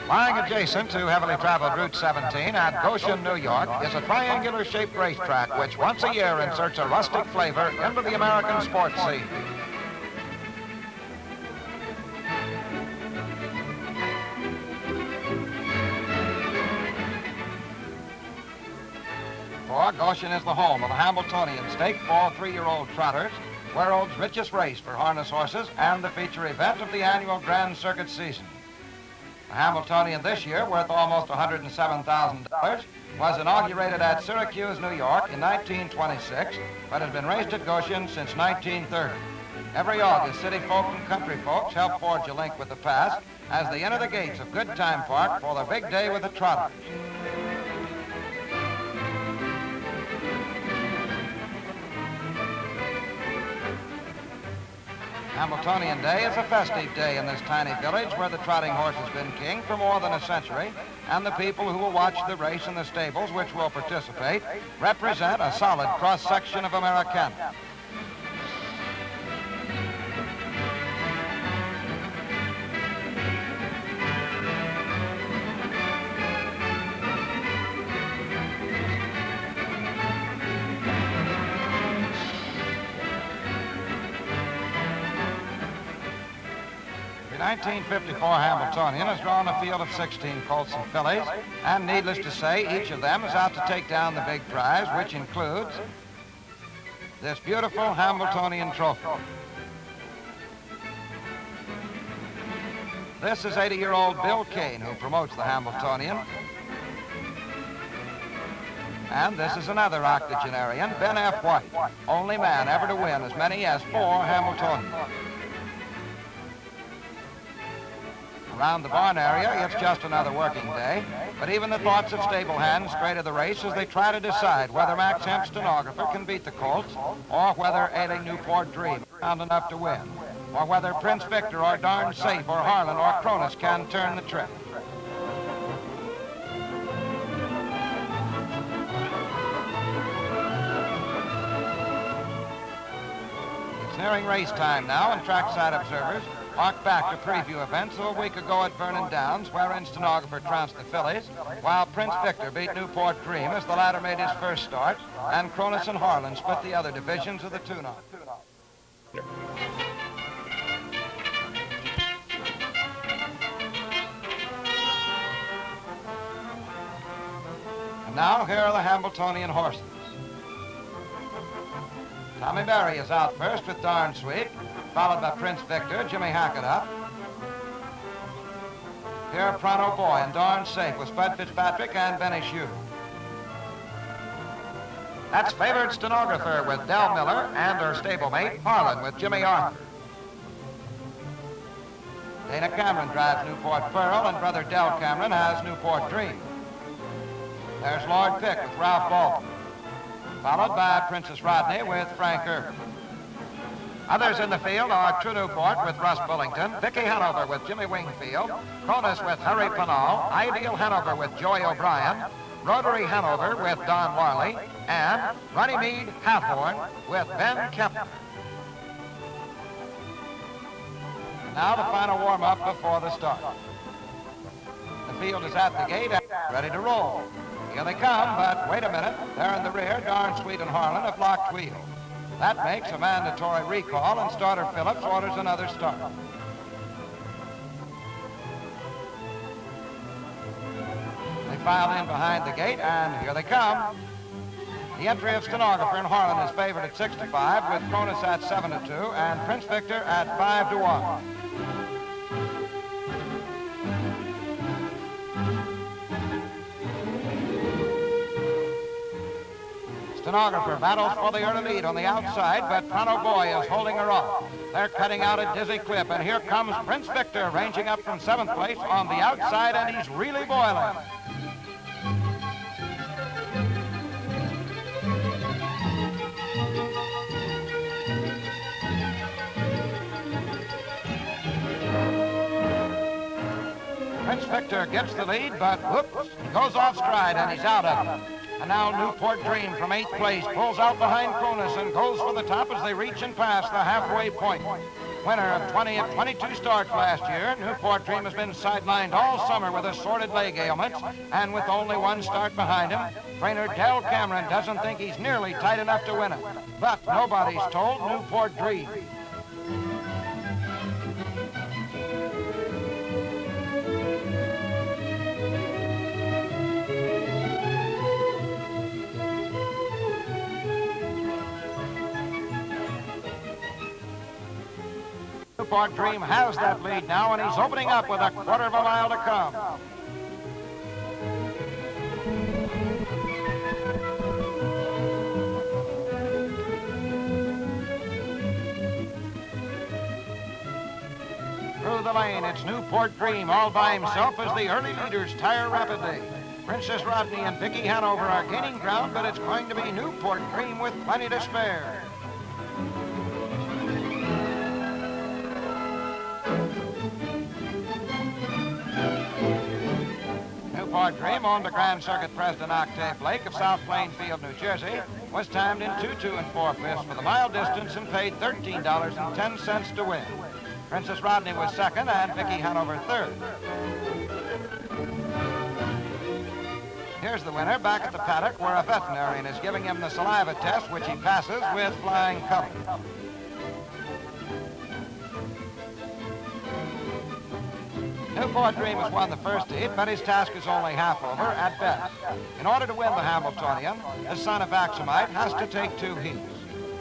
Lying adjacent to heavily traveled Route 17 at Goshen, New York, is a triangular-shaped racetrack which once a year inserts a rustic flavor into the American sports scene. For Goshen is the home of the Hamiltonian stake for 3-year-old trotters, world's richest race for harness horses and the feature event of the annual Grand Circuit season. The Hamiltonian this year, worth almost $107,000, was inaugurated at Syracuse, New York in 1926, but has been raced at Goshen since 1930. Every August, city folk and country folks help forge a link with the past as they enter the gates of Good Time Park for the big day with the trotters. Hamiltonian Day is a festive day in this tiny village where the trotting horse has been king for more than a century, and the people who will watch the race in the stables which will participate represent a solid cross-section of Americana. The 1954 Hamiltonian has drawn a field of 16 colts and fillies, and needless to say, each of them is out to take down the big prize, which includes this beautiful Hambletonian trophy. This is 80-year-old Bill Kane, who promotes the Hamiltonian. And this is another octogenarian, Ben F. White, only man ever to win as many as 4 Hamiltonians. Around the barn area, it's just another working day, but even the thoughts of stable hands stray to the race as they try to decide whether Max Hemp's stenographer can beat the colts, or whether ailing Newport Dream found enough to win, or whether Prince Victor or Darn Safe or Harlan or Cronus can turn the trick. It's nearing race time now, and trackside observers hark back to preview events of a week ago at Vernon Downs, wherein stenographer trounced the fillies, while Prince Victor beat Newport Dream as the latter made his first start, and Cronus and Harlan split the other divisions of the tune-up. And now here are the Hambletonian horses. Tommy Berry is out first with Darn Sweet, followed by Prince Victor, Jimmy Hackett up. Here Pronto Boy and Darn Safe with Spud Fitzpatrick and Benny Shue. That's favored stenographer with Del Miller and her stablemate, Harlan, with Jimmy Arthur. Dana Cameron drives Newport Pearl, and brother Del Cameron has Newport Dream. There's Lord Pick with Ralph Bolton, followed by Princess Rodney with Frank Irvin. Others in the field are True Newport with Russ Bullington, Vicky Hanover with Jimmy Wingfield, Cronus with Harry Pinal, Ideal Hanover with Joey O'Brien, Rotary Hanover with Don Warley, and Runnymede Hathorn with Ben Kempner. Now the final warm-up before the start. The field is at the gate and ready to roll. Here they come, but wait a minute. There in the rear, Darn Sweet and Harlan have locked wheels. That makes a mandatory recall, and starter Phillips orders another start. They file in behind the gate, and here they come. The entry of stenographer and Harlan is favored at 6-5, with Cronus at 7-2, and Prince Victor at 5-1. Stenographer battles for the early lead on the outside, but Pronto Boy is holding her off. They're cutting out a dizzy clip, and here comes Prince Victor, ranging up from 7th place on the outside, and he's really boiling. Prince Victor gets the lead, but whoops, he goes off stride, and he's out of it. And now Newport Dream from 8th place pulls out behind Cronus and goes for the top as they reach and pass the halfway point. Winner of 20 of 22 starts last year, Newport Dream has been sidelined all summer with assorted leg ailments, and with only one start behind him, trainer Del Cameron doesn't think he's nearly tight enough to win it. But nobody's told Newport Dream. Newport Dream has that lead now, and he's opening up with a quarter of a mile to come. Through the lane, it's Newport Dream all by himself as the early leaders tire rapidly. Princess Rodney and Vicky Hanover are gaining ground, but it's going to be Newport Dream with plenty to spare. Newport Dream, owned by Grand Circuit President Octave Blake of South Plainfield, New Jersey, was timed in 2 2 4/5 for the mile distance and paid $13.10 to win. Princess Rodney was second and Vicky Hanover third. Here's the winner back at the paddock where a veterinarian is giving him the saliva test, which he passes with flying colors. Newport Dream has won the first heat, but his task is only half over at best. In order to win the Hamiltonian, the son of Axomite has to take 2 heats.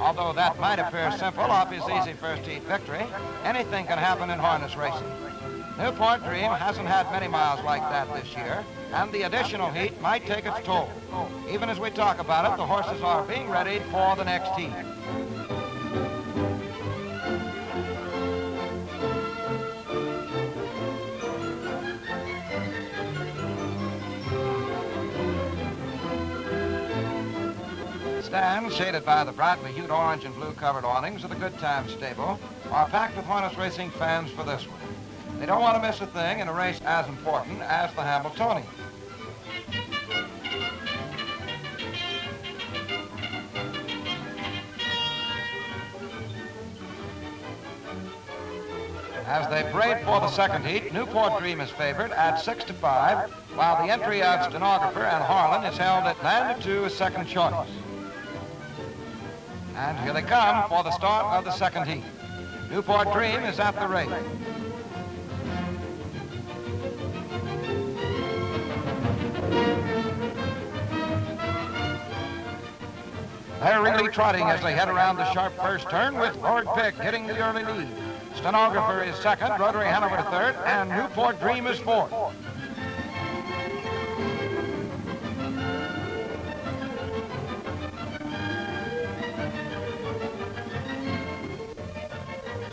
Although that might appear simple off his easy first heat victory, anything can happen in harness racing. Newport Dream hasn't had many miles like that this year, and the additional heat might take its toll. Even as we talk about it, the horses are being readied for the next heat. Stands, shaded by the brightly hued orange and blue covered awnings of the Good Times stable, are packed with harness racing fans for this one. They don't want to miss a thing in a race as important as the Hamiltonian. As they parade for the second heat, Newport Dream is favored at 6 to 5, while the entry of Stenographer and Harlan is held at 9 to 2 as second choice. And here they come for the start of the second heat. Newport Dream is at the race. They're really trotting as they head around the sharp first turn, with Lord Pick getting the early lead. Stenographer is second, Rotary Hanover third, and Newport Dream is fourth.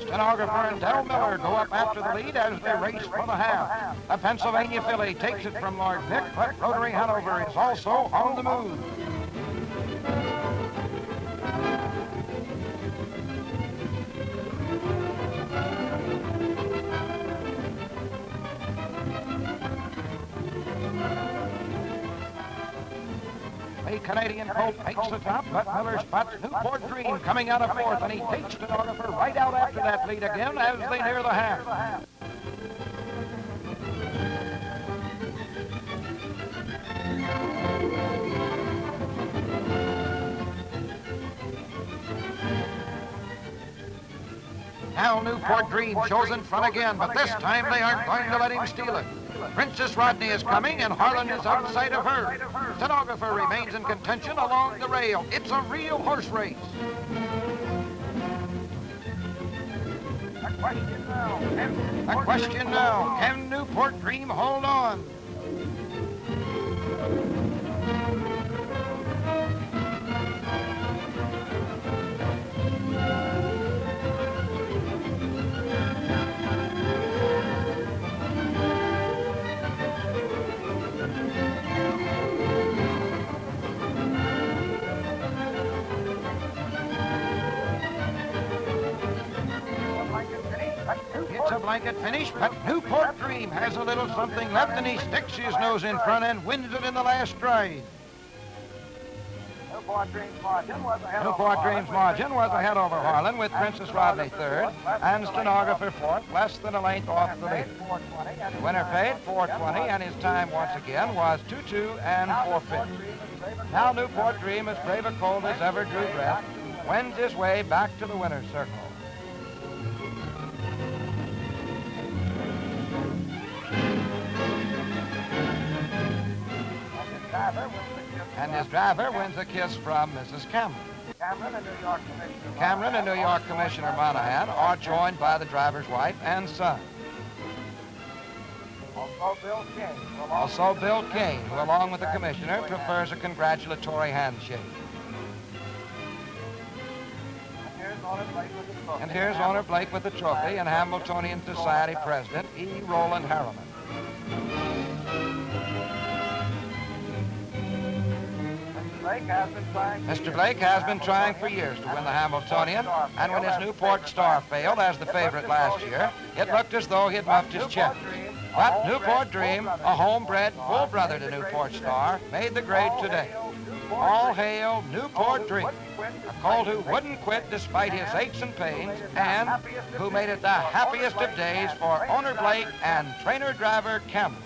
Stenographer and Del Miller go up after the lead as they race for the half. The Pennsylvania filly takes it from Lord Pick, but Rotary Hanover is also on the move. The Canadian colt takes the top, but Miller spots Newport Dream coming out of fourth, and he takes Stenographer right out after that lead again as they near the half. Now Newport Dream shows in front again, but this time they aren't going to let him steal it. Princess Rodney is coming, and Harlan is outside of her. Stenographer remains in contention along the rail. It's a real horse race. The question now, can Newport Dream hold on? It's a blanket finish, but Newport Dream has a little something left, and he sticks his nose in front and wins it in the last stride. Newport Dream's margin was ahead over Harlan with Princess Rodney third and stenographer fourth, less than a length off the leader. The winner paid $4.20, and his time once again was 2:2 and 4/5. Now Newport Dream, as brave a colt as ever drew breath, wends his way back to the winner's circle. And his driver wins a kiss from Mrs. Cameron. Cameron and New York Commissioner Monahan are joined by the driver's wife and son. Also Bill King, who along with the commissioner prefers a congratulatory handshake. And here's Owner Blake with the trophy and Hambletonian Society President E. Roland Harriman. Mr. Blake has been trying for years to win the Hambletonian, and when his Newport Star failed as the favorite last year, it looked as though he had muffed his chest. But Newport Dream, a homebred full brother to Newport Star, made the grade today. All hail Newport Dream, a colt who wouldn't quit despite his aches and pains, and who made it the happiest of days for Owner Blake and trainer-driver Cameron.